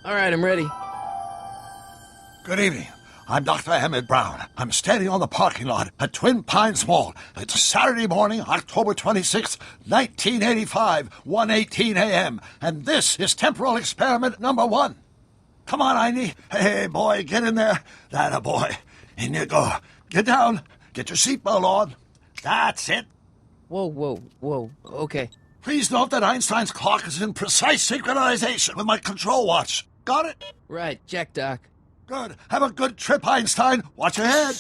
All right, I'm ready. Good evening. I'm Dr. Emmett Brown. I'm standing on the parking lot at Twin Pines Mall. It's Saturday morning, October 26th, 1985, 1:18 a.m. And this is temporal experiment number 1. Come on, Einie. Hey, boy, get in there. That a boy. In you go. Get down. Get your seatbelt on. That's it. Whoa. Okay. Please note that Einstein's clock is in precise synchronization with my control watch. Got it? Right, check, Doc. Good. Have a good trip, Einstein. Watch your head.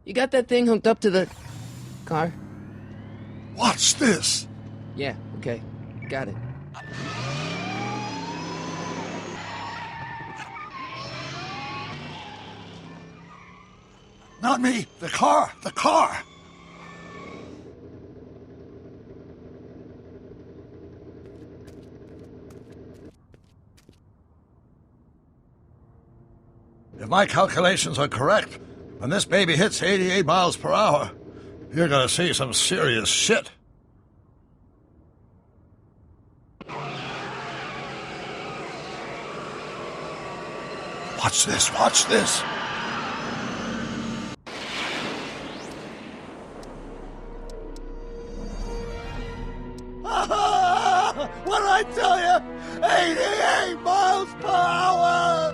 You got that thing hooked up to the car? Watch this. Yeah, okay. Got it. Not me. The car. The car. If my calculations are correct, when this baby hits 88 miles per hour, you're gonna see some serious shit. Watch this, watch this. What did I tell you? 88 miles per hour!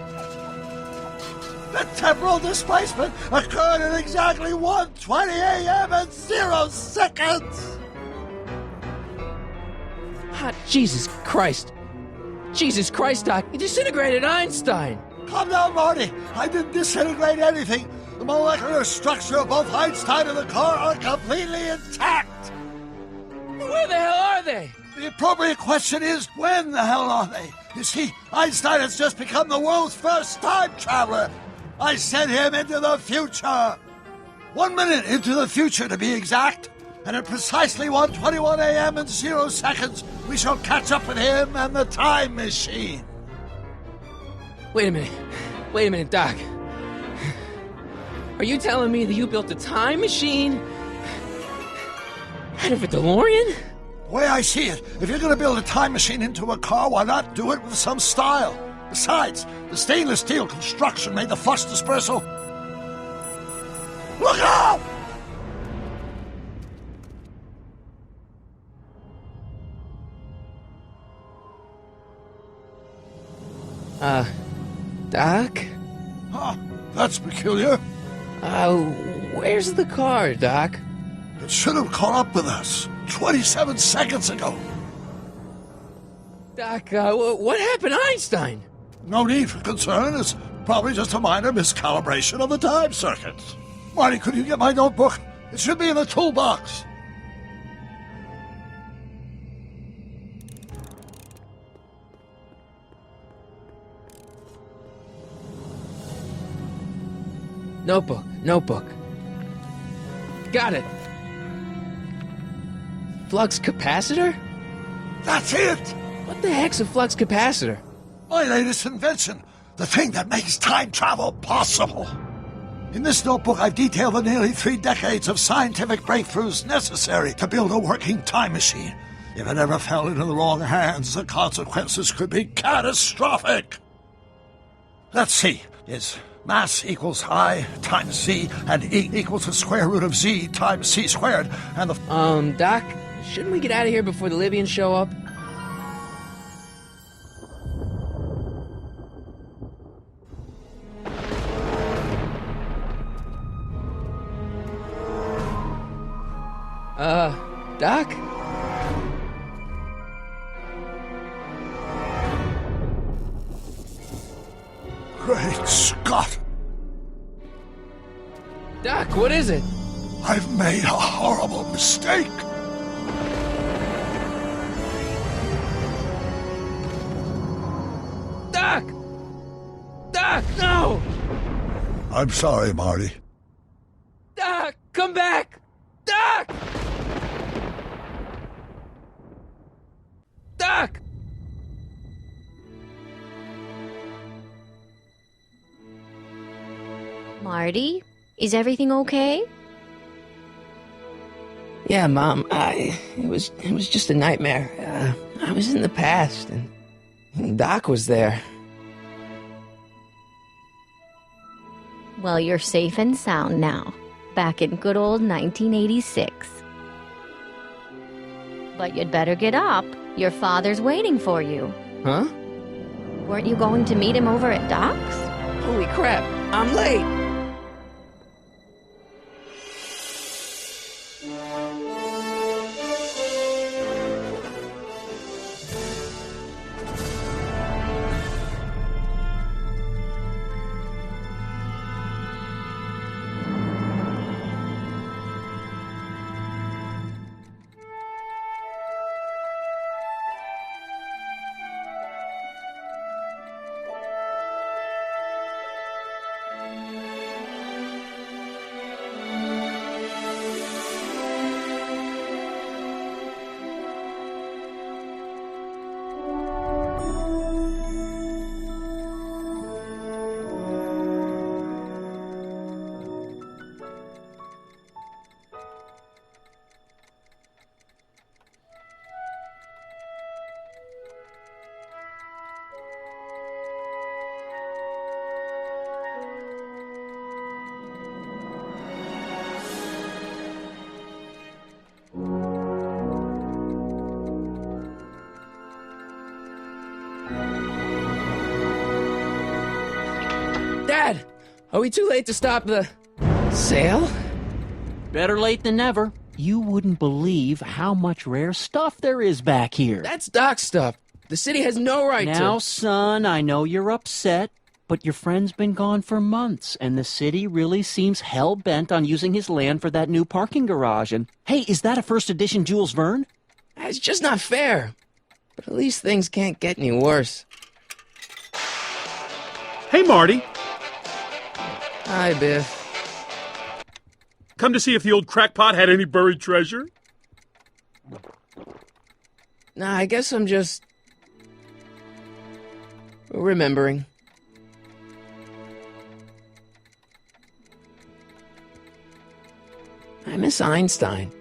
The temporal displacement occurred at exactly 1:20 a.m. and 0 seconds! Ah, Jesus Christ. Jesus Christ, Doc. You disintegrated Einstein. Calm down, Marty. I didn't disintegrate anything. The molecular structure of both Einstein and the car are completely intact. Where the hell are they? The appropriate question is, when the hell are they? You see, Einstein has just become the world's first time traveler. I sent him into the future. 1 minute into the future, to be exact. And at precisely 1:21 a.m. and 0 seconds, we shall catch up with him and the time machine. Wait a minute, Doc. Are you telling me that you built a time machine out of a DeLorean? The way I see it, if you're going to build a time machine into a car, why not do it with some style? Besides, the stainless steel construction made the flux dispersal. Look out! Doc? Huh, that's peculiar. Where's the car, Doc? It should have caught up with us 27 seconds ago. Doc, what happened to Einstein? No need for concern. It's probably just a minor miscalibration of the time circuits. Marty, could you get my notebook? It should be in the toolbox. Notebook. Got it. Flux capacitor? That's it! What the heck's a flux capacitor? My latest invention. The thing that makes time travel possible. In this notebook, I've detailed the nearly 3 decades of scientific breakthroughs necessary to build a working time machine. If it ever fell into the wrong hands, the consequences could be catastrophic. Let's see. Is mass equals I times Z, and E equals the square root of Z times C squared, and the... Doc, shouldn't we get out of here before the Libyans show up? Doc? Great Scott! Doc, what is it? I've made a horrible mistake! Doc! Doc, no! I'm sorry, Marty. Doc, come back! Doc! Doc! Marty, is everything okay? Yeah, Mom, it was just a nightmare. I was in the past, and Doc was there. Well, you're safe and sound now, back in good old 1986. But you'd better get up. Your father's waiting for you. Huh? Weren't you going to meet him over at Doc's? Holy crap, I'm late! Dad! Are we too late to stop the sale? Better late than never. You wouldn't believe how much rare stuff there is back here. That's Doc's stuff. The city has no right to... Now, son, I know you're upset, but your friend's been gone for months, and the city really seems hell-bent on using his land for that new parking garage. And, hey, is that a first edition Jules Verne? It's just not fair. But at least things can't get any worse. Hey, Marty. Hi, Biff. Come to see if the old crackpot had any buried treasure? Nah, I guess I'm just... remembering. I miss Einstein.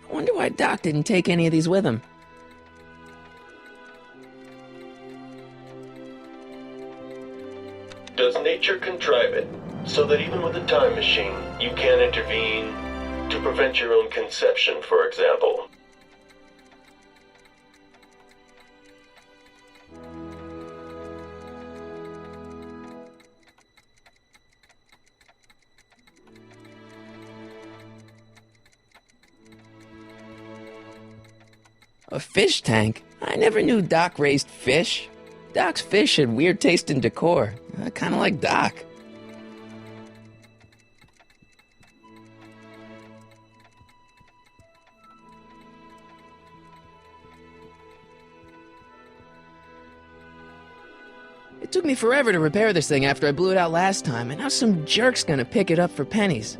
I wonder why Doc didn't take any of these with him. Does nature contrive it so that even with a time machine, you can't intervene to prevent your own conception, for example? A fish tank? I never knew Doc raised fish. Doc's fish had weird taste in decor. Kind of like Doc. It took me forever to repair this thing after I blew it out last time, and now some jerk's gonna pick it up for pennies.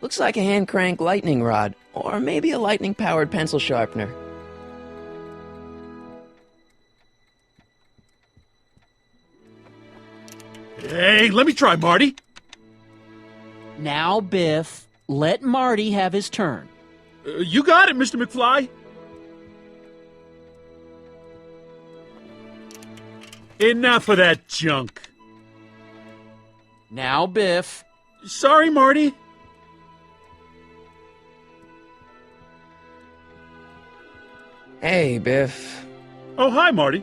Looks like a hand-crank lightning rod, or maybe a lightning-powered pencil sharpener. Hey, let me try, Marty. Now, Biff, let Marty have his turn. You got it, Mr. McFly. Enough of that junk. Now, Biff. Sorry, Marty. Hey, Biff. Oh, hi, Marty.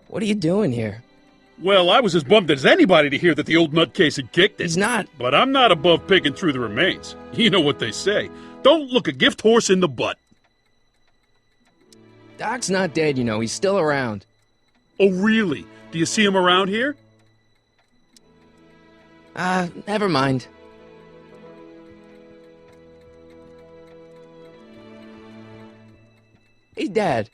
What are you doing here? Well, I was as bummed as anybody to hear that the old nutcase had kicked it. He's not. But I'm not above picking through the remains. You know what they say. Don't look a gift horse in the butt. Doc's not dead, you know. He's still around. Oh, really? Do you see him around here? Never mind. Hey, Dad.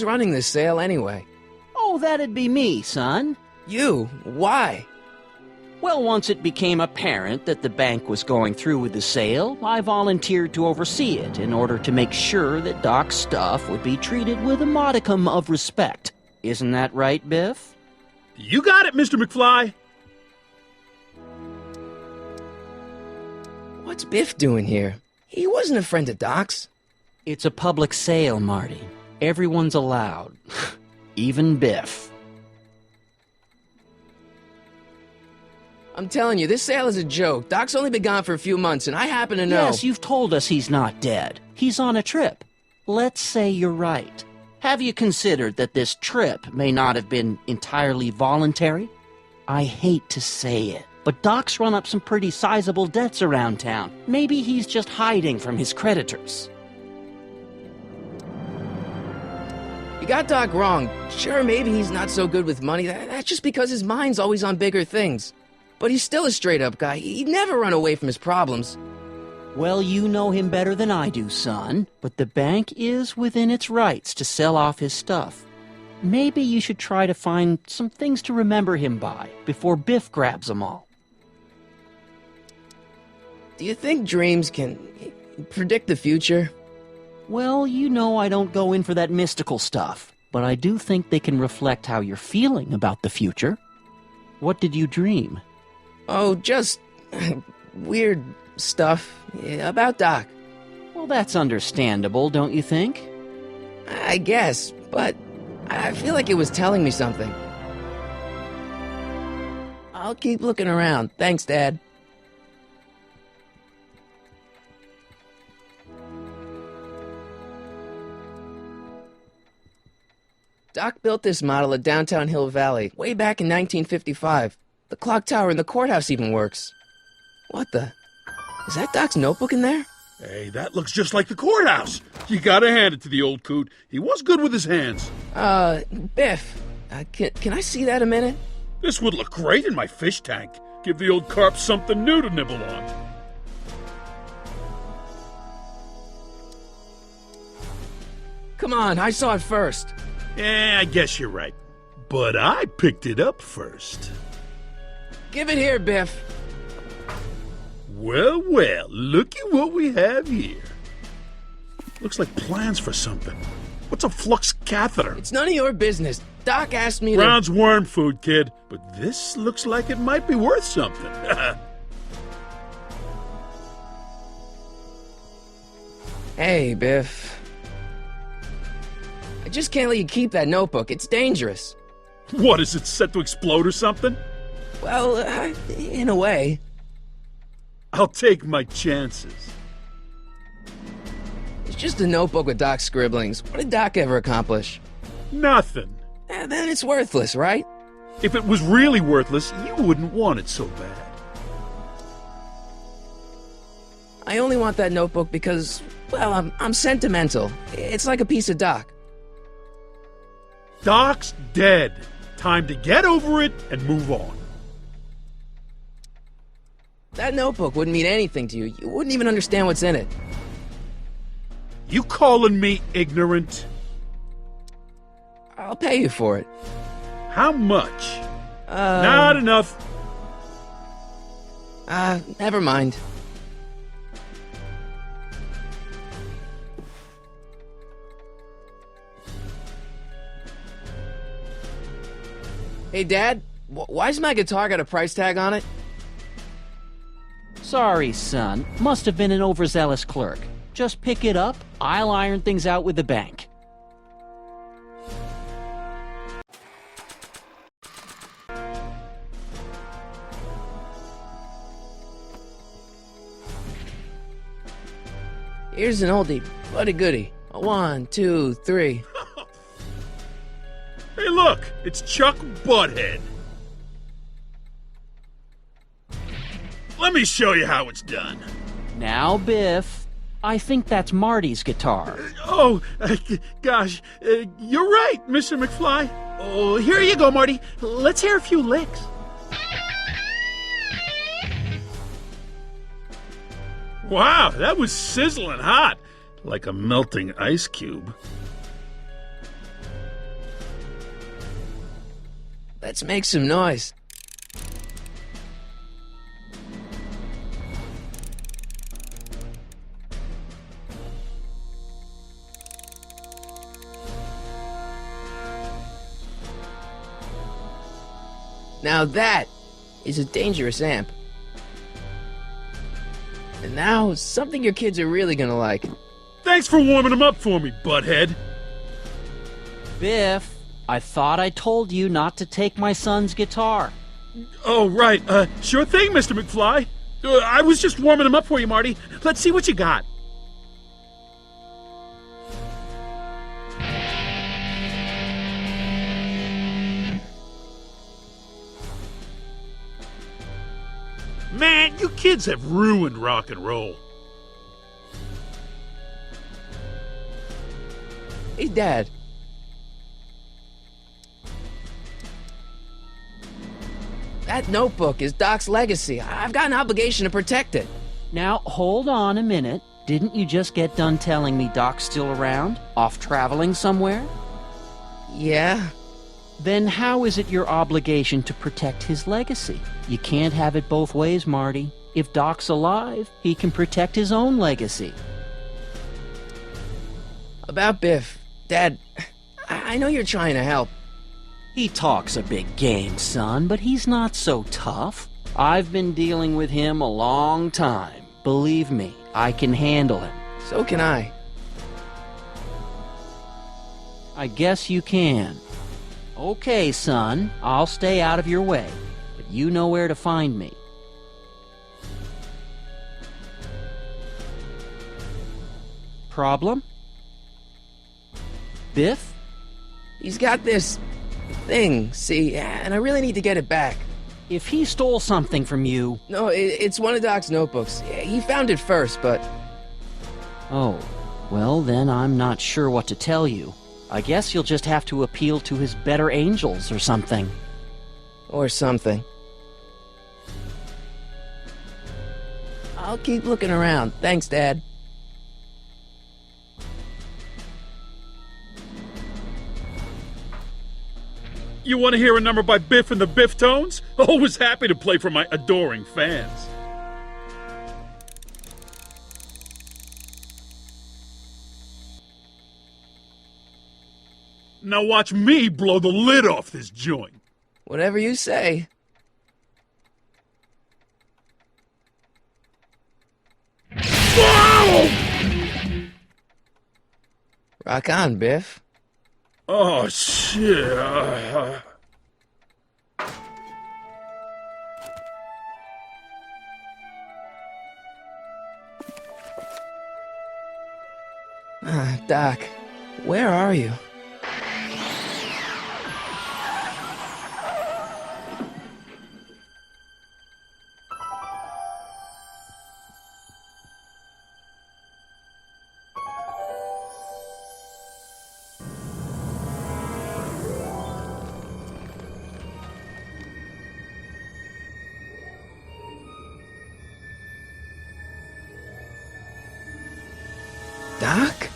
Who's running this sale anyway? Oh, that'd be me, son. You? Why? Well, once it became apparent that the bank was going through with the sale, I volunteered to oversee it in order to make sure that Doc's stuff would be treated with a modicum of respect. Isn't that right, Biff? You got it, Mr. McFly. What's Biff doing here? He wasn't a friend of Doc's. It's a public sale, Marty. Everyone's allowed. Even Biff. I'm telling you, this sale is a joke. Doc's only been gone for a few months, and I happen to know... Yes, you've told us he's not dead. He's on a trip. Let's say you're right. Have you considered that this trip may not have been entirely voluntary? I hate to say it, but Doc's run up some pretty sizable debts around town. Maybe he's just hiding from his creditors. You got Doc wrong. Sure, maybe he's not so good with money. That's just because his mind's always on bigger things. But he's still a straight-up guy. He'd never run away from his problems. Well, you know him better than I do, son. But the bank is within its rights to sell off his stuff. Maybe you should try to find some things to remember him by before Biff grabs them all. Do you think dreams can predict the future? Well, you know I don't go in for that mystical stuff, but I do think they can reflect how you're feeling about the future. What did you dream? Oh, just weird stuff about Doc. Well, that's understandable, don't you think? I guess, but I feel like it was telling me something. I'll keep looking around. Thanks, Dad. Doc built this model at downtown Hill Valley way back in 1955. The clock tower in the courthouse even works. What the? Is that Doc's notebook in there? Hey, that looks just like the courthouse. You gotta hand it to the old coot. He was good with his hands. Biff, can I see that a minute? This would look great in my fish tank. Give the old carp something new to nibble on. Come on, I saw it first. Yeah, I guess you're right. But I picked it up first. Give it here, Biff. Well, well, looky what we have here. Looks like plans for something. What's a flux catheter? It's none of your business. Doc asked me to... Brown's worm food, kid. But this looks like it might be worth something. Hey, Biff. I just can't let you keep that notebook. It's dangerous. What, is it set to explode or something? Well, in a way. I'll take my chances. It's just a notebook with Doc's scribblings. What did Doc ever accomplish? Nothing. Then it's worthless, right? If it was really worthless, you wouldn't want it so bad. I only want that notebook because, well, I'm sentimental. It's like a piece of Doc. Doc's dead. Time to get over it and move on. That notebook wouldn't mean anything to you. You wouldn't even understand what's in it. You calling me ignorant? I'll pay you for it. How much? Not enough. Never mind. Hey, Dad, why's my guitar got a price tag on it? Sorry, son. Must have been an overzealous clerk. Just pick it up. I'll iron things out with the bank. Here's an oldie, but a goodie. 1, 2, 3. Hey, look! It's Chuck Butthead. Let me show you how it's done. Now, Biff, I think that's Marty's guitar. Oh, gosh, you're right, Mr. McFly. Oh, here you go, Marty. Let's hear a few licks. Wow, that was sizzling hot, like a melting ice cube. Let's make some noise. Now that is a dangerous amp. And now, something your kids are really gonna like. Thanks for warming them up for me, butthead. Biff, I thought I told you not to take my son's guitar. Oh, right. Sure thing, Mr. McFly. I was just warming them up for you, Marty. Let's see what you got. Man, you kids have ruined rock and roll. Hey, Dad. That notebook is Doc's legacy. I've got an obligation to protect it. Now, hold on a minute. Didn't you just get done telling me Doc's still around? Off traveling somewhere? Yeah? Then how is it your obligation to protect his legacy? You can't have it both ways, Marty. If Doc's alive, he can protect his own legacy. About Biff. Dad, I know you're trying to help. He talks a big game, son, but he's not so tough. I've been dealing with him a long time. Believe me, I can handle him. So can I. I guess you can. Okay, son, I'll stay out of your way, but you know where to find me. Problem? Biff? He's got this thing, see, and I really need to get it back. If he stole something from you... No, it's one of Doc's notebooks. He found it first, but... Oh, well then I'm not sure what to tell you. I guess you'll just have to appeal to his better angels or something. Or something. I'll keep looking around. Thanks, Dad. You want to hear a number by Biff and the Biff Tones? Always happy to play for my adoring fans. Now watch me blow the lid off this joint. Whatever you say. Whoa! Rock on, Biff. Oh, shit. Doc, where are you? Doc?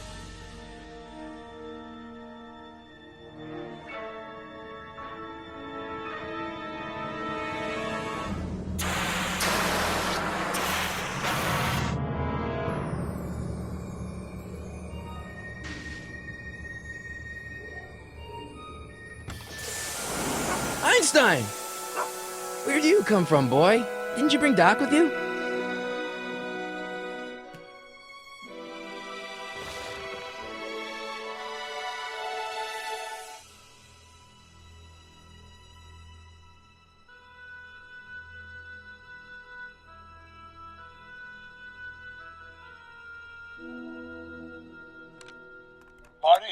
Einstein! Where do you come from, boy? Didn't you bring Doc with you? Marty?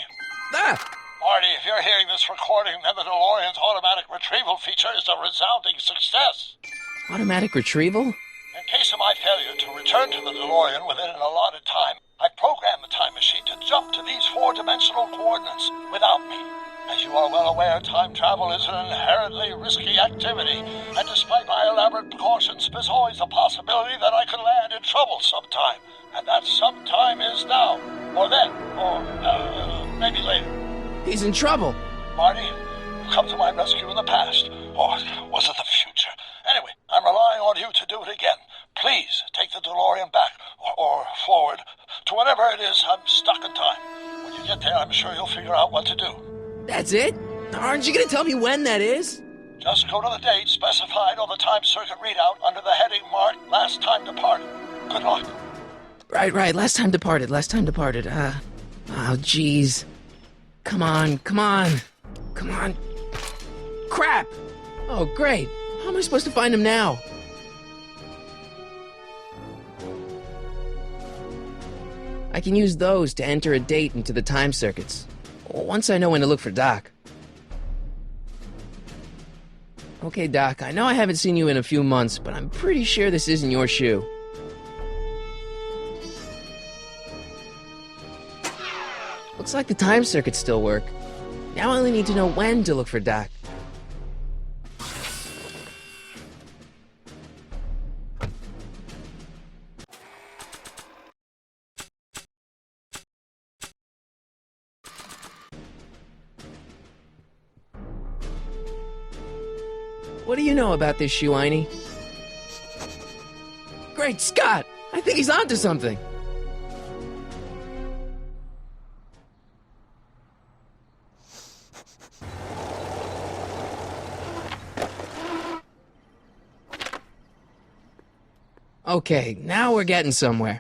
Ah! Marty, if you're hearing this recording, then the DeLorean's automatic retrieval feature is a resounding success. Automatic retrieval? In case of my failure to return to the DeLorean within an allotted time, I programmed the time machine to jump to these four-dimensional coordinates without me. As you are well aware, time travel is an inherently risky activity, and despite my elaborate precautions, there's always a possibility that I could land in trouble sometime, and that sometime is now, or then, or maybe later. He's in trouble. Marty, You've come to my rescue in the past. Or was it the future? Anyway, I'm relying on you to do it again. Please, take the DeLorean back, or forward, to whatever it is. I'm stuck in time. When you get there, I'm sure you'll figure out what to do. That's it? Aren't you gonna tell me when that is? Just go to the date specified on the time circuit readout under the heading marked Last Time Departed. Good luck. Right. Last time departed. Oh, jeez. Come on. Crap! Oh, great. How am I supposed to find him now? I can use those to enter a date into the time circuits. Once I know when to look for Doc. Okay, Doc, I know I haven't seen you in a few months, but I'm pretty sure this isn't your shoe. Looks like the time circuits still work. Now I only need to know when to look for Doc. What do you know about this shoe, Einie? Great Scott! I think he's onto something! Okay, now we're getting somewhere.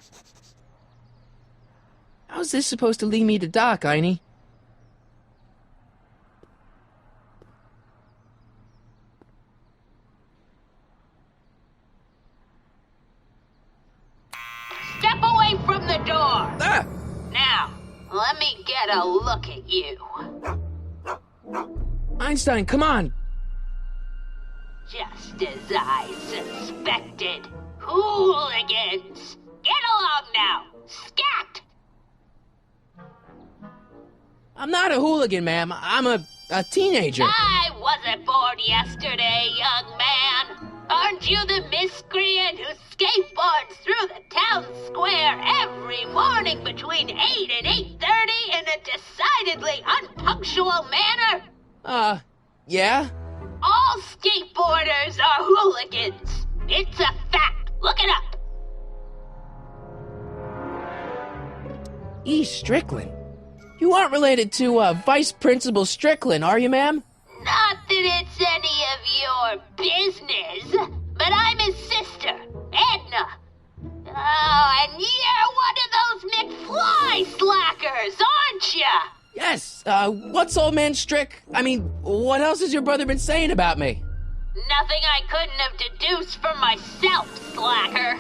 How's this supposed to lead me to Doc, Einie? Step away from the door! Ah! Now, let me get a look at you. Einstein, come on! Just as I suspected. Hooligans! Get along now! Scat! I'm not a hooligan, ma'am. I'm a teenager. I wasn't born yesterday, young man. Aren't you the miscreant who skateboards through the town square every morning between 8 and 8:30 in a decidedly unpunctual manner? Yeah? All skateboarders are hooligans. It's a fact. Look it up. E. Strickland? You aren't related to, Vice Principal Strickland, are you, ma'am? Not that it's any of your business, but I'm his sister, Edna. Oh, and you're one of those McFly slackers, aren't ya? Yes, what's old man what else has your brother been saying about me? Nothing I couldn't have deduced for myself, slacker.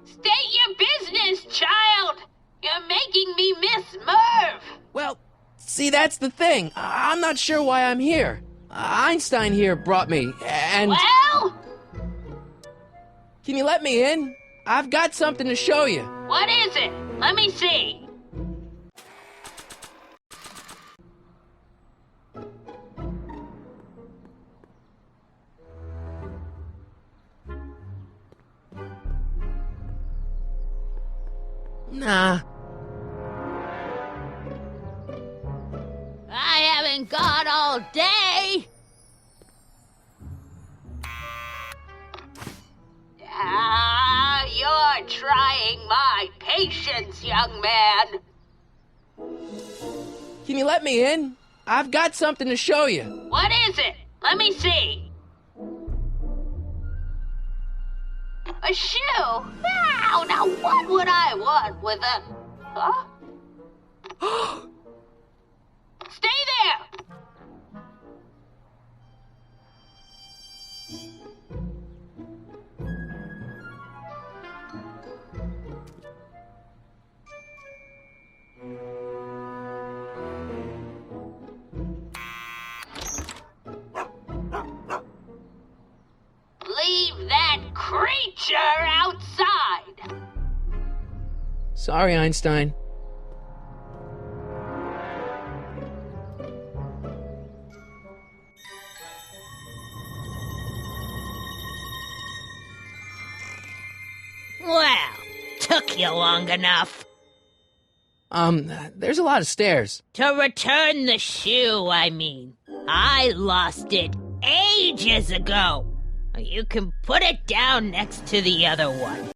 State your business, child. You're making me miss Merv. Well, see, that's the thing. I'm not sure why I'm here. Einstein here brought me, and... Well? Can you let me in? I've got something to show you. What is it? Let me see. Nah. I haven't got all day. You're trying my patience, young man. Can you let me in? I've got something to show you. What is it? Let me see. A shoe? Now what would I want with a... Huh? Stay there! Leave that creature outside! Sorry, Einstein. Well, took you long enough. There's a lot of stairs. To return the shoe, I mean. I lost it ages ago. You can put it down next to the other one.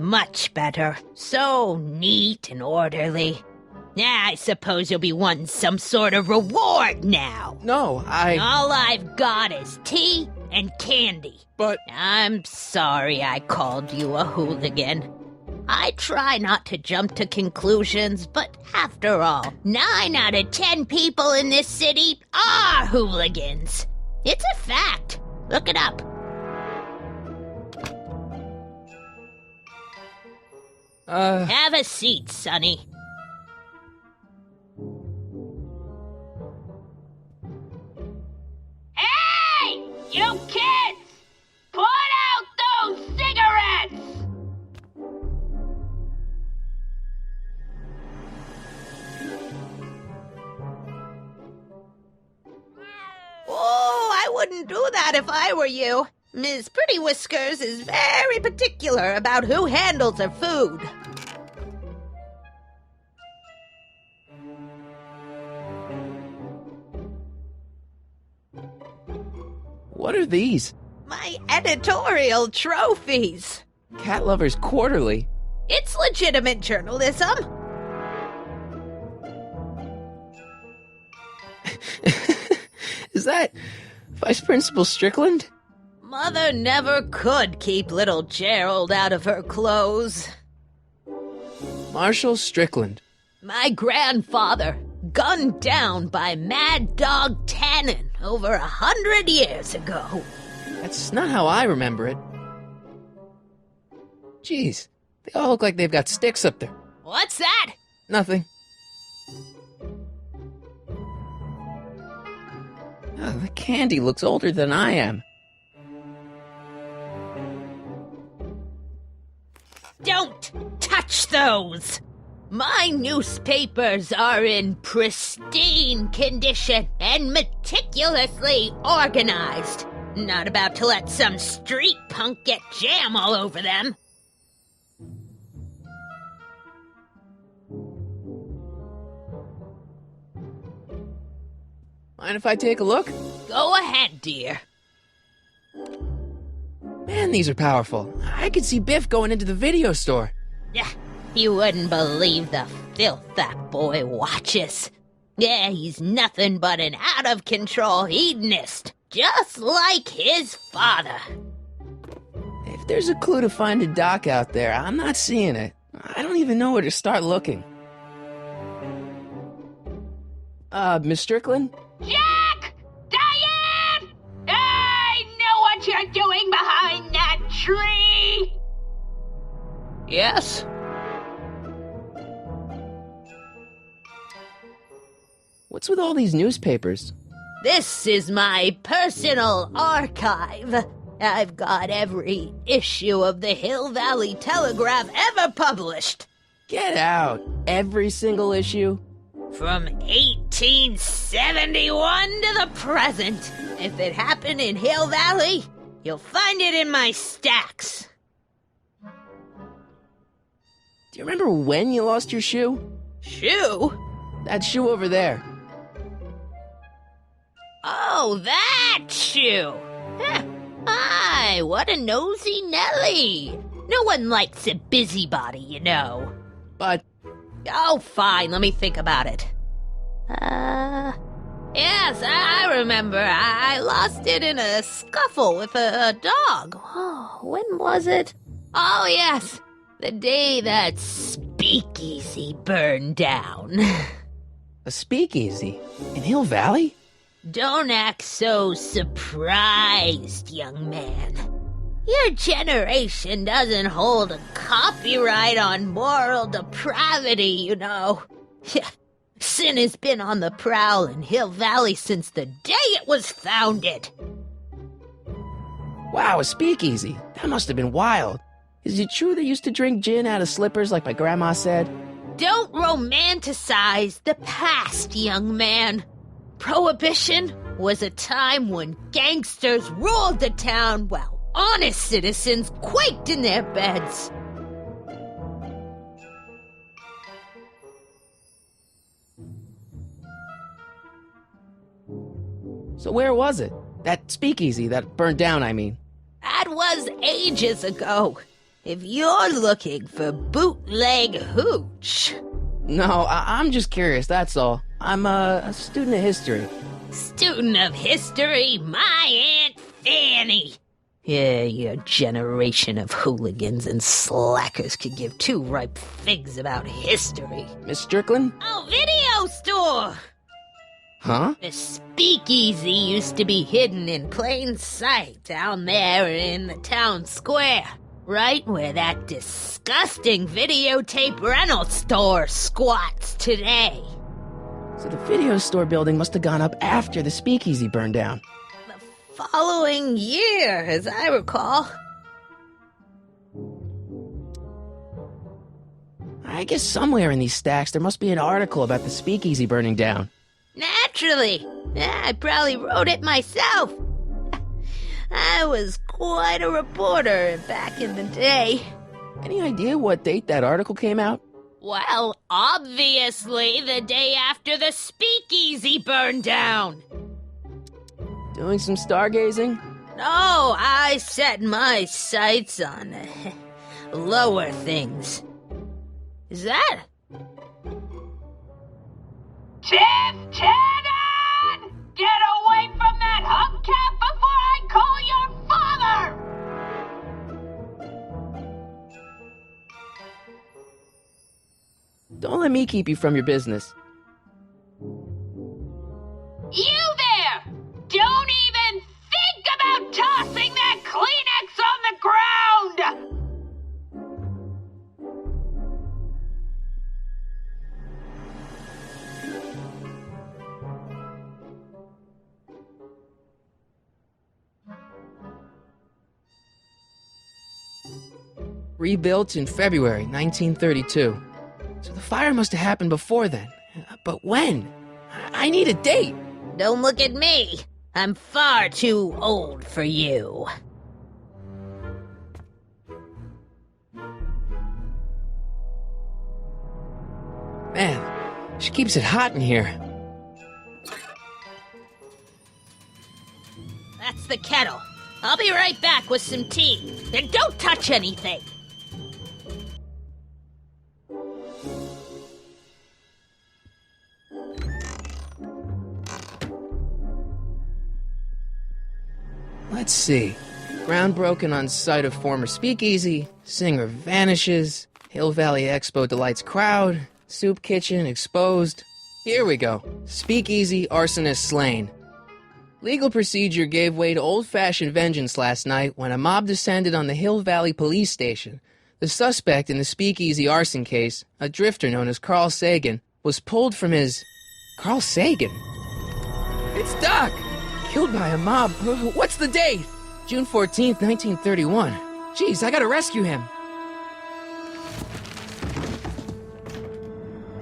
Much better. So neat and orderly. I suppose you'll be wanting some sort of reward now. No, All I've got is tea and candy. But... I'm sorry I called you a hooligan. I try not to jump to conclusions, but after all, 9 out of 10 people in this city are hooligans. It's a fact. Look it up. Have a seat, Sonny. Hey! You kids! Put out those cigarettes! Oh, I wouldn't do that if I were you. Ms. Pretty Whiskers is very particular about who handles her food. What are these? My editorial trophies. Cat Lovers Quarterly. It's legitimate journalism. Is that Vice Principal Strickland? Mother never could keep little Gerald out of her clothes. Marshall Strickland. My grandfather, gunned down by Mad Dog Tannen over 100 years ago. That's not how I remember it. Jeez, they all look like they've got sticks up there. What's that? Nothing. Oh, the candy looks older than I am. Don't touch those! My newspapers are in pristine condition and meticulously organized. Not about to let some street punk get jam all over them. Mind if I take a look? Go ahead, dear. Man, these are powerful. I could see Biff going into the video store. Yeah, you wouldn't believe the filth that boy watches. Yeah, he's nothing but an out-of-control hedonist, just like his father. If there's a clue to find a doc out there, I'm not seeing it. I don't even know where to start looking. Miss Strickland? Jack! Diane! I know what you're doing behind that tree! Yes? What's with all these newspapers? This is my personal archive. I've got every issue of the Hill Valley Telegraph ever published. Get out. Every single issue? From 1871 to the present. If it happened in Hill Valley, you'll find it in my stacks. Do you remember when you lost your shoe? Shoe? That shoe over there. Oh, that shoe! Huh. Aye, what a nosy Nelly! No one likes a busybody, you know. But... Oh, fine, let me think about it. Yes, I remember. I lost it in a scuffle with a dog. Oh, when was it? Oh, yes, the day that speakeasy burned down. A speakeasy? In Hill Valley? Don't act so surprised, young man. Your generation doesn't hold a copyright on moral depravity, you know. Sin has been on the prowl in Hill Valley since the day it was founded. Wow, a speakeasy. That must have been wild. Is it true they used to drink gin out of slippers like my grandma said? Don't romanticize the past, young man. Prohibition was a time when gangsters ruled the town while honest citizens quaked in their beds. So where was it? That speakeasy that burned down, I mean. That was ages ago. If you're looking for bootleg hooch. No, I'm just curious, that's all. I'm a student of history. Student of history, my Aunt Fanny. Yeah, your generation of hooligans and slackers could give two ripe figs about history. Miss Strickland? Oh, video store! Huh? The speakeasy used to be hidden in plain sight down there in the town square. Right where that disgusting videotape rental store squats today. So the video store building must have gone up after the speakeasy burned down. The following year, as I recall. I guess somewhere in these stacks there must be an article about the speakeasy burning down. Naturally. Yeah, I probably wrote it myself. I was quite a reporter back in the day. Any idea what date that article came out? Well, obviously the day after the speakeasy burned down. Doing some stargazing? No, I set my sights on lower things. Is that? Tiff Tannen! Get away from that hubcap before I call your father! Don't let me keep you from your business. You there! Don't even think about tossing that Kleenex on the ground! Rebuilt in February 1932. So the fire must have happened before then. But when? I need a date. Don't look at me. I'm far too old for you. Man, she keeps it hot in here. That's the kettle. I'll be right back with some tea. And don't touch anything. Let's see. Ground broken on site of former speakeasy. Singer vanishes. Hill Valley Expo delights crowd. Soup kitchen exposed. Here we go. Speakeasy arsonist slain. Legal procedure gave way to old-fashioned vengeance last night when a mob descended on the Hill Valley Police Station. The suspect in the speakeasy arson case, a drifter known as Carl Sagan, was pulled from his... Carl Sagan? It's Doc! Killed by a mob. What's the date? June 14th, 1931. Jeez, I gotta rescue him.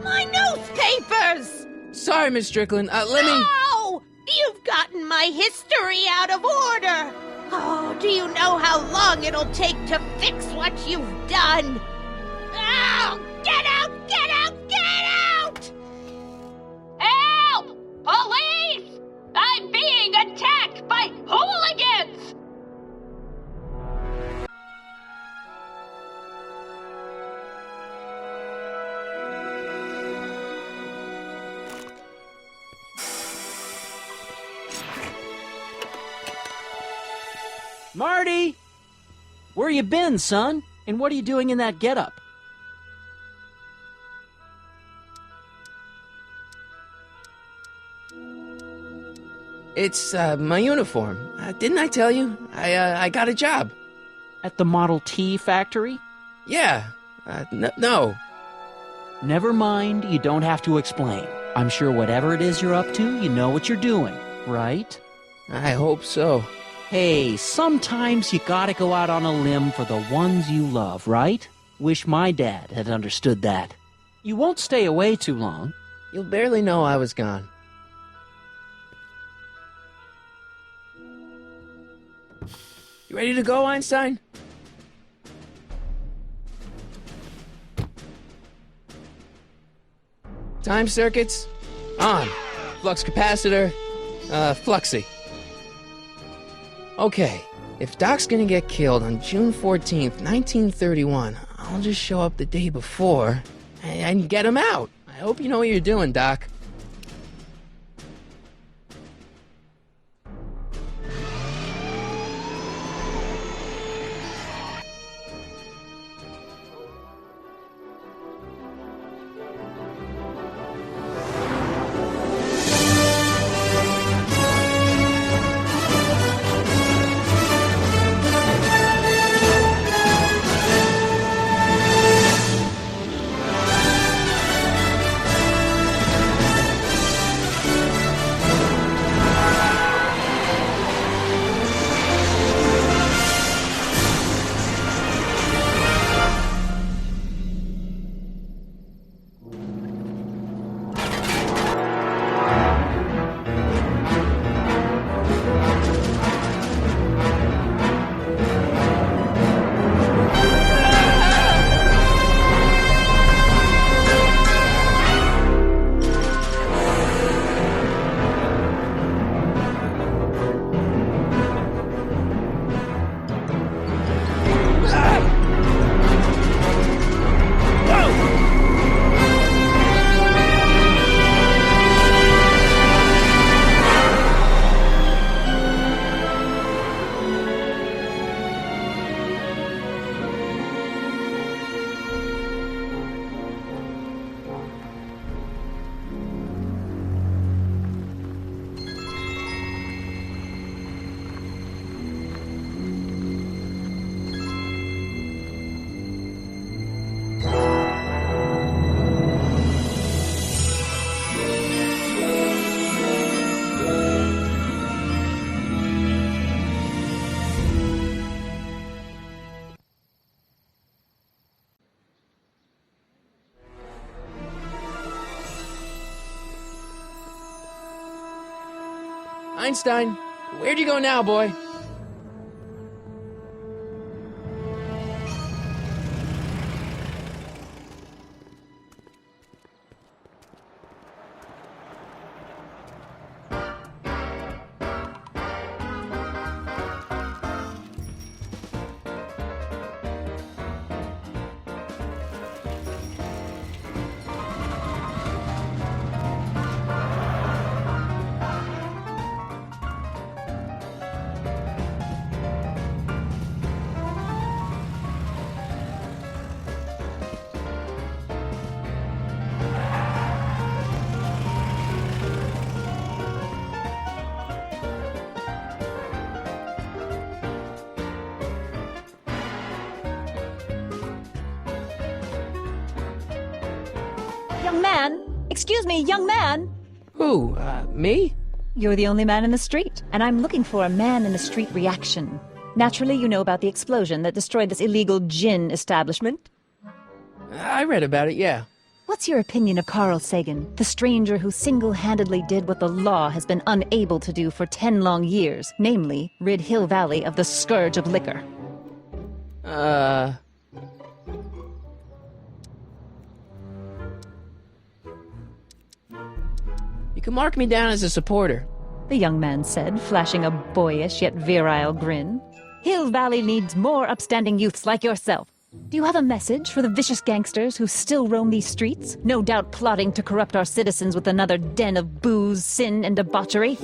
My newspapers! Sorry, Miss Strickland. Let me... No! You've gotten my history out of order! Oh, do you know how long it'll take to fix what you've done? Oh, get out! Get out! Get out! Help! Police! I'm being attacked by hooligans! Marty! Where you been, son? And what are you doing in that getup? It's, my uniform. Didn't I tell you? I got a job. At the Model T factory? Yeah. No. Never mind, you don't have to explain. I'm sure whatever it is you're up to, you know what you're doing, right? I hope so. Hey, sometimes you gotta go out on a limb for the ones you love, right? Wish my dad had understood that. You won't stay away too long. You'll barely know I was gone. You ready to go, Einstein? Time circuits on. Flux capacitor Fluxy. Okay, if Doc's gonna get killed on June 14th, 1931, I'll just show up the day before and get him out. I hope you know what you're doing, Doc. Einstein, where'd you go now, boy? Young man! Excuse me, young man! Who, me? You're the only man in the street, and I'm looking for a man-in-the-street reaction. Naturally, you know about the explosion that destroyed this illegal gin establishment. I read about it, yeah. What's your opinion of Carl Sagan, the stranger who single-handedly did what the law has been unable to do for 10 long years, namely, rid Hill Valley of the scourge of liquor? You can mark me down as a supporter. The young man said, flashing a boyish yet virile grin. Hill Valley needs more upstanding youths like yourself. Do you have a message for the vicious gangsters who still roam these streets, no doubt plotting to corrupt our citizens with another den of booze, sin, and debauchery?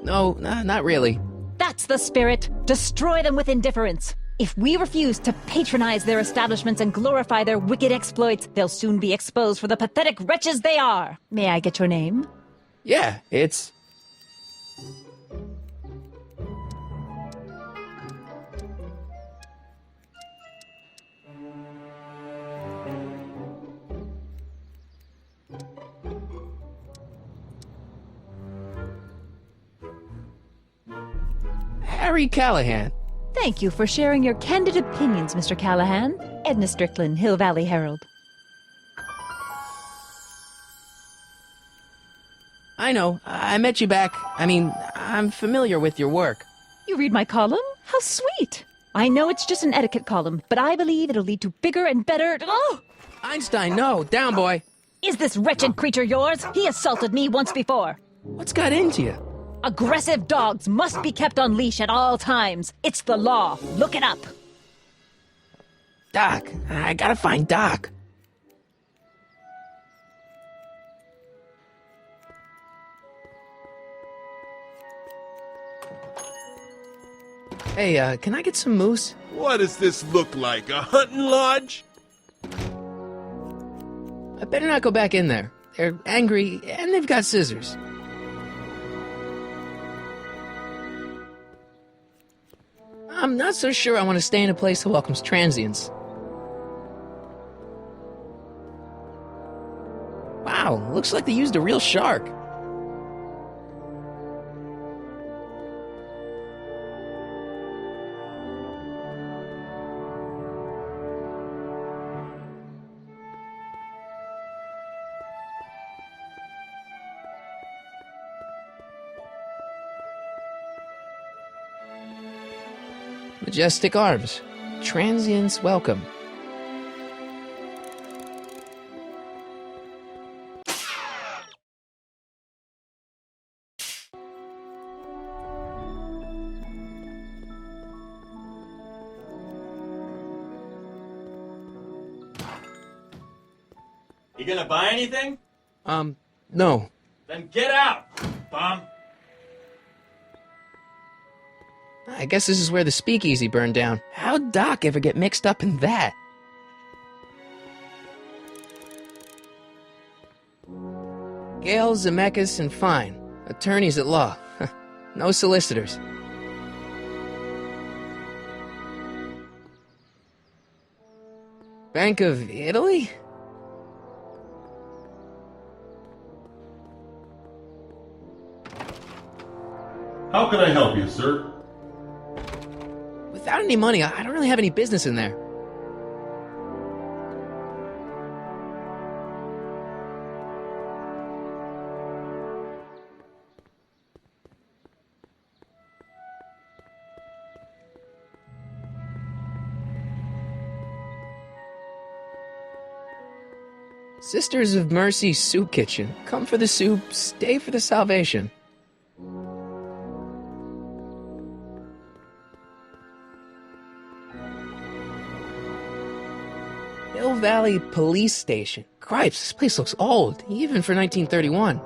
No, not really. That's the spirit! Destroy them with indifference! If we refuse to patronize their establishments and glorify their wicked exploits, they'll soon be exposed for the pathetic wretches they are! May I get your name? Yeah, it's... Harry Callahan. Thank you for sharing your candid opinions, Mr. Callahan. Edna Strickland, Hill Valley Herald. I know. I met you back. I'm familiar with your work. You read my column? How sweet! I know it's just an etiquette column, but I believe it'll lead to bigger and better... Oh! Einstein, no! Down, boy! Is this wretched creature yours? He assaulted me once before. What's got into you? Aggressive dogs must be kept on leash at all times. It's the law. Look it up. Doc, I gotta find Doc. Hey, can I get some moose? What does this look like, a hunting lodge? I better not go back in there. They're angry, and they've got scissors. I'm not so sure I want to stay in a place that welcomes transients. Wow, looks like they used a real shark. Majestic arms. Transients welcome. You gonna buy anything? No. Then get out, bum! I guess this is where the speakeasy burned down. How'd Doc ever get mixed up in that? Gale, Zemeckis, and Fine. Attorneys at law. No solicitors. Bank of Italy? How can I help you, sir? Without any money, I don't really have any business in there. Sisters of Mercy Soup Kitchen. Come for the soup, stay for the salvation. Hill Valley Police Station. Cripes, this place looks old, even for 1931.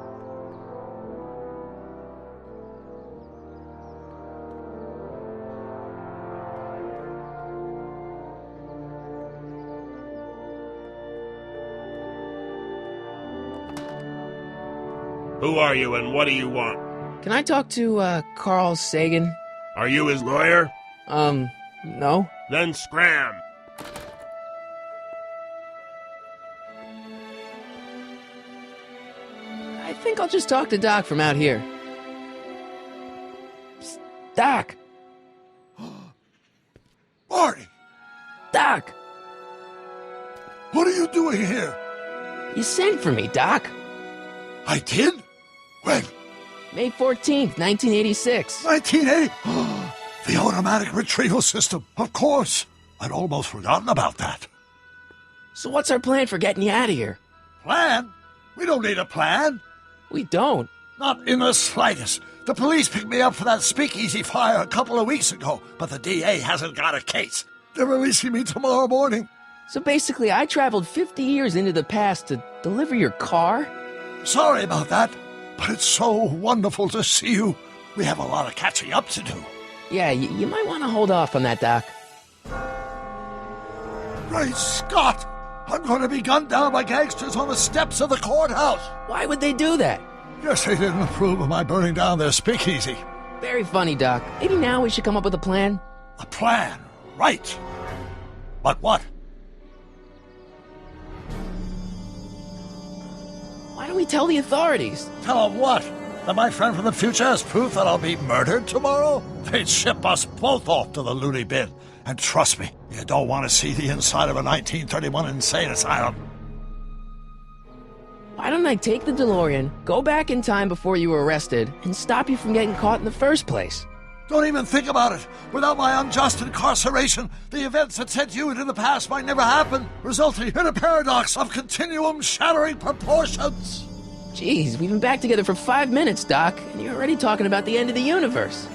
Who are you and what do you want? Can I talk to, Carl Sagan? Are you his lawyer? No. Then scram! I think I'll just talk to Doc from out here. Psst, Doc! Marty! Doc! What are you doing here? You sent for me, Doc. I did? When? May 14th, 1986. 1980? The automatic retrieval system. Of course. I'd almost forgotten about that. So what's our plan for getting you out of here? Plan? We don't need a plan. We don't. Not in the slightest. The police picked me up for that speakeasy fire a couple of weeks ago, but the DA hasn't got a case. They're releasing me tomorrow morning. So basically, I traveled 50 years into the past to deliver your car? Sorry about that, but it's so wonderful to see you. We have a lot of catching up to do. Yeah, you might want to hold off on that, Doc. Great Scott! I'm going to be gunned down by gangsters on the steps of the courthouse. Why would they do that? Guess they didn't approve of my burning down their speakeasy. Very funny, Doc. Maybe now we should come up with a plan? A plan, right. But what? Why don't we tell the authorities? Tell them what? That my friend from the future has proof that I'll be murdered tomorrow? They'd ship us both off to the loony bin. And trust me, you don't want to see the inside of a 1931 insane asylum. Why don't I take the DeLorean, go back in time before you were arrested, and stop you from getting caught in the first place? Don't even think about it. Without my unjust incarceration, the events that sent you into the past might never happen, resulting in a paradox of continuum-shattering proportions. Jeez, we've been back together for 5 minutes, Doc, and you're already talking about the end of the universe.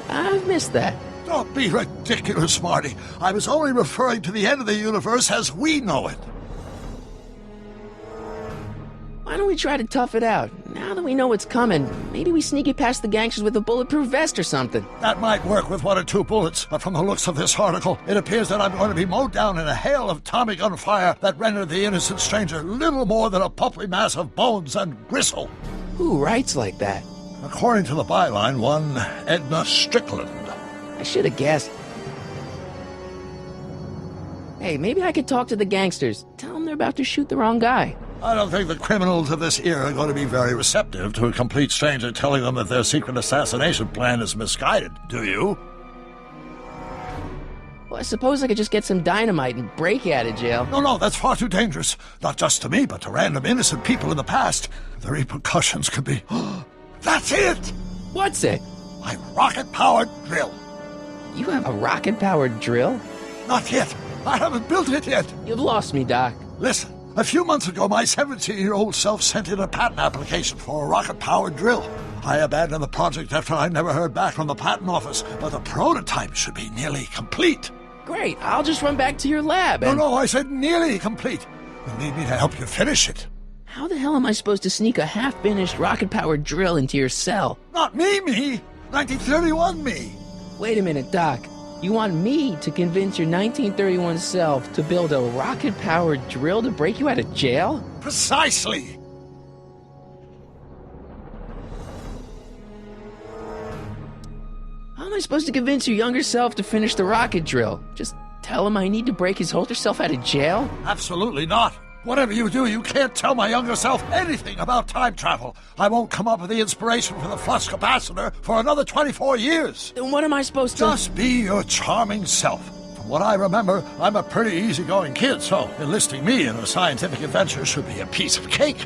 I've missed that. Don't be ridiculous, Marty. I was only referring to the end of the universe as we know it. Why don't we try to tough it out? Now that we know what's coming, maybe we sneak it past the gangsters with a bulletproof vest or something. That might work with 1 or 2 bullets, but from the looks of this article, it appears that I'm going to be mowed down in a hail of Tommy gun fire that rendered the innocent stranger little more than a pulpy mass of bones and gristle. Who writes like that? According to the byline, one Edna Strickland. I should have guessed. Hey, maybe I could talk to the gangsters. Tell them they're about to shoot the wrong guy. I don't think the criminals of this era are going to be very receptive to a complete stranger telling them that their secret assassination plan is misguided, do you? Well, I suppose I could just get some dynamite and break you out of jail. No, that's far too dangerous. Not just to me, but to random innocent people in the past. The repercussions could be... That's it! What's it? My rocket-powered drill. You have a rocket-powered drill? Not yet. I haven't built it yet. You've lost me, Doc. Listen. A few months ago, my 17-year-old self sent in a patent application for a rocket-powered drill. I abandoned the project after I never heard back from the patent office, but the prototype should be nearly complete. Great, I'll just run back to your lab and... No, I said nearly complete. You'll need me to help you finish it. How the hell am I supposed to sneak a half-finished rocket-powered drill into your cell? Not me! 1931 me! Wait a minute, Doc. You want me to convince your 1931 self to build a rocket-powered drill to break you out of jail? Precisely! How am I supposed to convince your younger self to finish the rocket drill? Just tell him I need to break his older self out of jail? Absolutely not. Whatever you do, you can't tell my younger self anything about time travel. I won't come up with the inspiration for the flux capacitor for another 24 years. Then what am I supposed to... Just be your charming self. From what I remember, I'm a pretty easygoing kid, so enlisting me in a scientific adventure should be a piece of cake.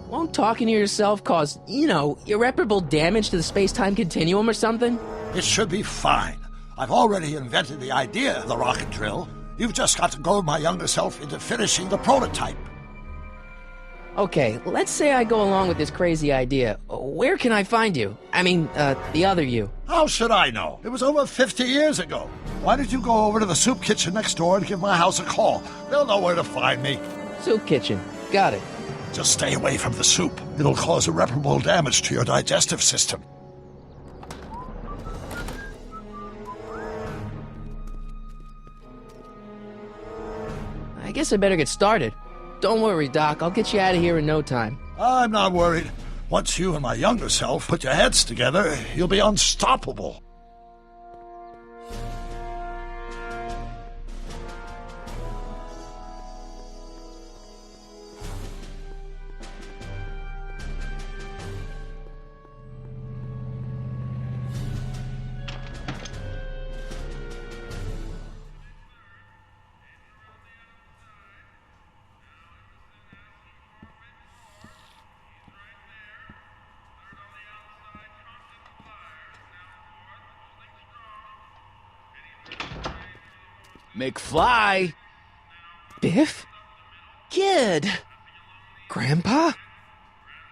Won't talking to yourself cause, irreparable damage to the space-time continuum or something? It should be fine. I've already invented the idea of the rocket drill. You've just got to goad my younger self into finishing the prototype. Okay, let's say I go along with this crazy idea. Where can I find you? I mean, the other you. How should I know? It was over 50 years ago. Why don't you go over to the soup kitchen next door and give my house a call? They'll know where to find me. Soup kitchen. Got it. Just stay away from the soup. It'll cause irreparable damage to your digestive system. I guess I better get started. Don't worry, Doc. I'll get you out of here in no time. I'm not worried. Once you and my younger self put your heads together, you'll be unstoppable. McFly! Biff? Kid! Grandpa?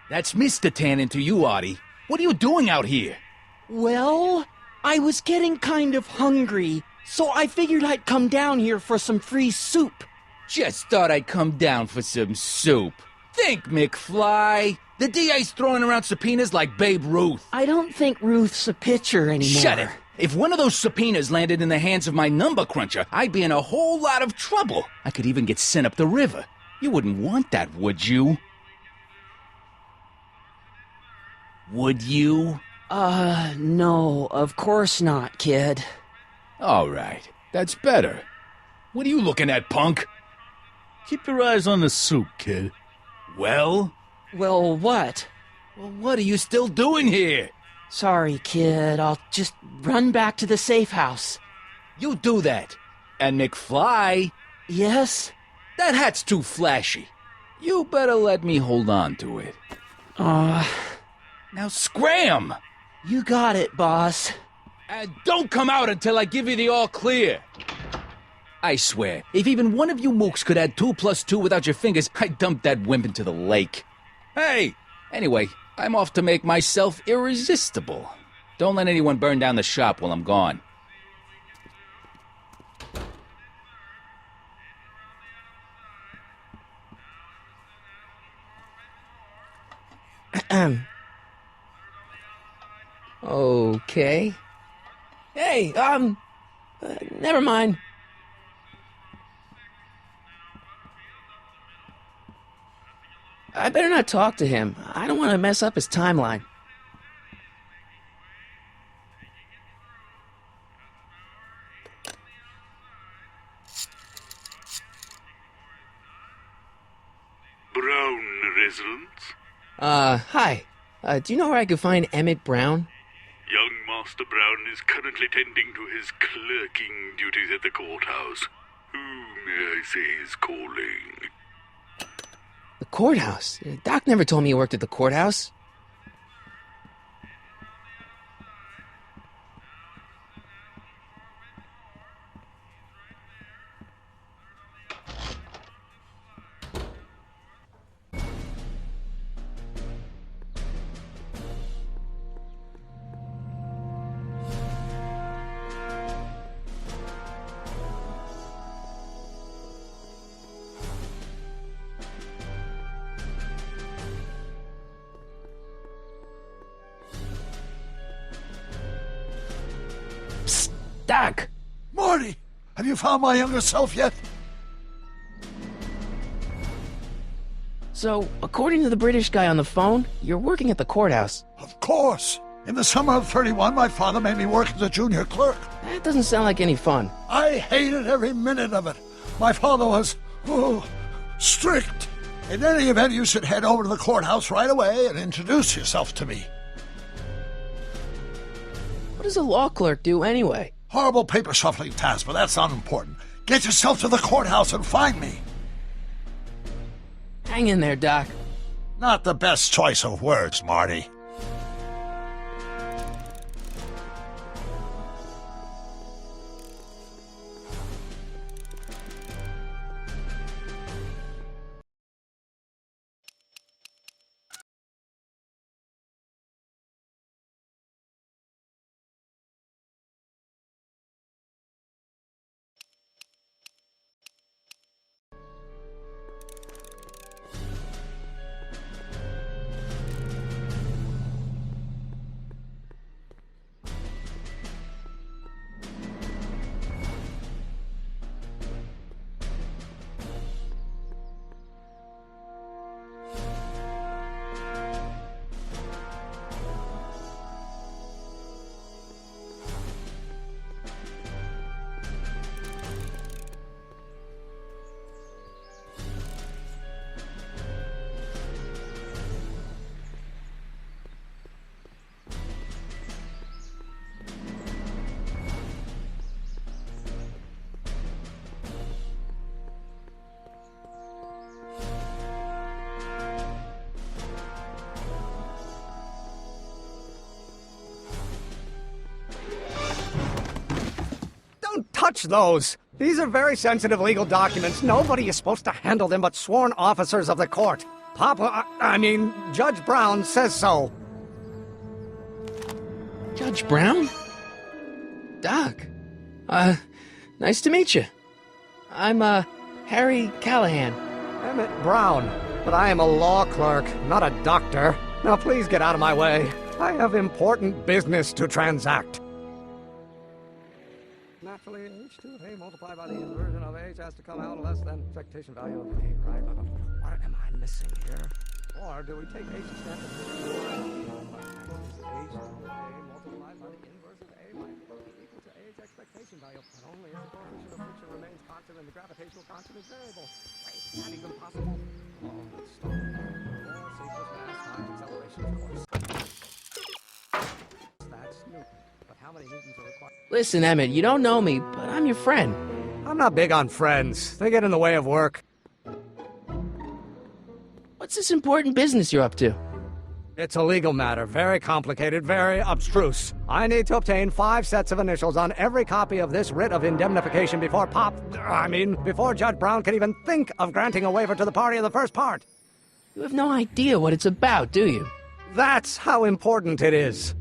That's Mr. Tannen to you, Artie. What are you doing out here? Well, I was getting kind of hungry, so I figured I'd come down here for some free soup. Just thought I'd come down for some soup. Think, McFly. The DA's throwing around subpoenas like Babe Ruth. I don't think Ruth's a pitcher anymore. Shut it! If one of those subpoenas landed in the hands of my number cruncher, I'd be in a whole lot of trouble. I could even get sent up the river. You wouldn't want that, would you? Would you? No, of course not, kid. All right, that's better. What are you looking at, punk? Keep your eyes on the soup, kid. Well? Well, what? Well, what are you still doing here? Sorry, kid. I'll just run back to the safe house. You do that. And McFly... Yes? That hat's too flashy. You better let me hold on to it. Now scram! You got it, boss. And don't come out until I give you the all clear. I swear, if even one of you mooks could add 2 + 2 without your fingers, I'd dump that wimp into the lake. Hey! Anyway, I'm off to make myself irresistible. Don't let anyone burn down the shop while I'm gone. Okay. Hey, never mind. I better not talk to him. I don't want to mess up his timeline. Brown residence? Hi. Do you know where I could find Emmett Brown? Young Master Brown is currently tending to his clerking duties at the courthouse. Who, may I say, is calling? The courthouse? Doc never told me he worked at the courthouse. Doc! Marty! Have you found my younger self yet? So, according to the British guy on the phone, you're working at the courthouse. Of course! In the summer of '31, my father made me work as a junior clerk. That doesn't sound like any fun. I hated every minute of it. My father was, strict. In any event, you should head over to the courthouse right away and introduce yourself to me. What does a law clerk do anyway? Horrible paper shuffling task, but that's not important. Get yourself to the courthouse and find me. Hang in there, Doc. Not the best choice of words, Marty. Touch those! These are very sensitive legal documents. Nobody is supposed to handle them but sworn officers of the court. Judge Brown says so. Judge Brown? Doc. Nice to meet you. I'm, Harry Callahan. Emmett Brown. But I am a law clerk, not a doctor. Now please get out of my way. I have important business to transact. Naturally, h2 of a multiplied by the inversion of h has to come out less than expectation value of a, right? What am I missing here? Or do we take h standard h2 of a multiplied by the inverse of a might be equal to h expectation value, but only if the coefficient of friction remains constant and the gravitational constant is variable. Wait, is that even possible? Let's start. Force equals mass times acceleration, of course. That's new. But how many newtons are required? Listen, Emmett, you don't know me, but I'm your friend. I'm not big on friends. They get in the way of work. What's this important business you're up to? It's a legal matter, very complicated, very abstruse. I need to obtain 5 sets of initials on every copy of this writ of indemnification before before Judge Brown can even think of granting a waiver to the party in the first part. You have no idea what it's about, do you? That's how important it is.